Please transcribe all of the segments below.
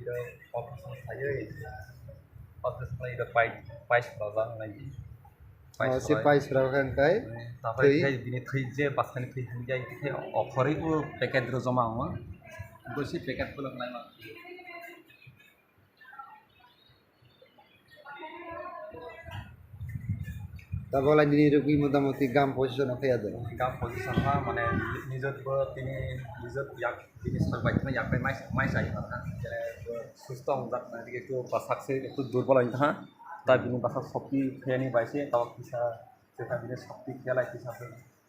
Ida operation saya operation ida pais bawang lagi si pais rakan kai tapi kayak bini thai je pas kan thai hanja itu kayak offer itu paket rozoma mah gue sih paket pulang lain mah তারপর দিনে রুগী মোটামুটি গাম position খাইয়া দেয় গাম position মah মানে নিজত তিনি নিজত yak তিনি survive na yak mai sai na jadi susto enggak nanti itu pasak sih itu durbal aja ha tapi ini pasak shakti khayani baise tahu bisa kita bini shakti khayalai bisa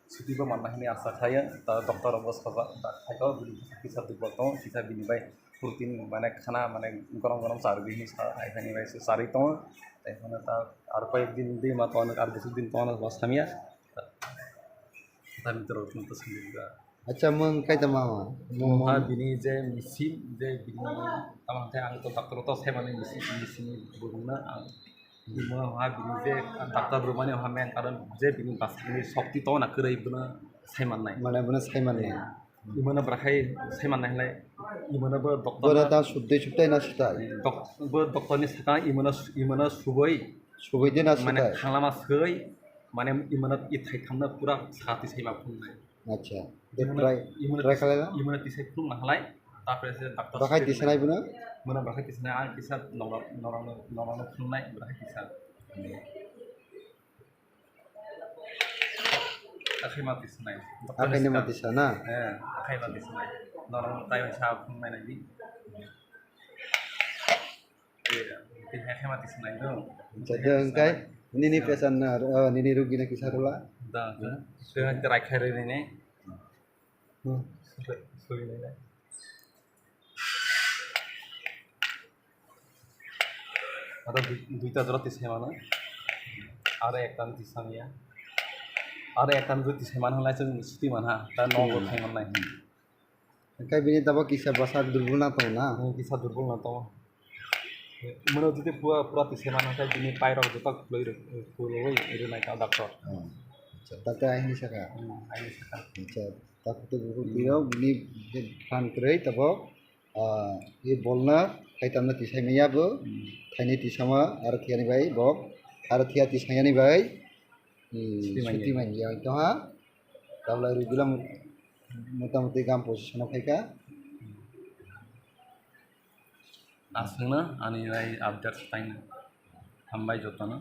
ছুটি mana ini asa saya dokter bos kata saya bini bisa durbal tahu bisa bini baik protein mana khana mana gorong sar bini ini baik sari tahu tapi mana tak arpa din di mata anak arpa din tahu anak bos kami ya tapi terus nanti sendiri আচ্ছা মং খাইতে মামা bini je mesin je bini tamang teh ang dokter to saya mana mesin burungna ima ha bini je dokter rumahnya ha men karon je bini pas ini shakti to na kerai buna saya mana মানে বনে সাই মানে imana berakai saya mana lai imana ber dokter বড় তা শুদ্ধই শুদ্ধই না শুতাই dokter ni sekarang imana subai সবই দিন না mana শুতাই khalama sei mana imana ithai kamna pura sati sai ma phunai আচ্ছা ট্রাই ট্রাই খালে না imana tisai phung na halai তারপরে সে ডাক্তার বাখাই দিছে নাই বনা mana berakai tisna ang kisah norang phunai berakai kisah akhir mati senai আখাইনে মাতিছা না akhir mati senai norang tayo sa phunai lagi iya akhir mati senai do jadi engkai ini pesan ini rugi na kisarula dah dengan cerai kiri ini sorry ini ada duita roti semana ada ektan tisamnya ada ektan roti semana lah ceng suti mana dan nongol semana ini engkai bini taba kisah basar durbul na to na bisa durbul na to mana jadi pura tisamana saya bini pairok jutak puloi itu naik al dokter আচ্ছা তাতে আইনি সাকা ini sekarang আচ্ছা তাতে বহুত দিও বনি fun করে তব ये बोलना खाइतामना तिसाइमायाबो थाइनै तिसामा आरो थियानि बाय बक आरो थिया तिसायानि बाय सुति माइया इतहा दावला रुगिला मोटामोटी गाम पजिसनाव फायका asana ani lai update tain hambai jotana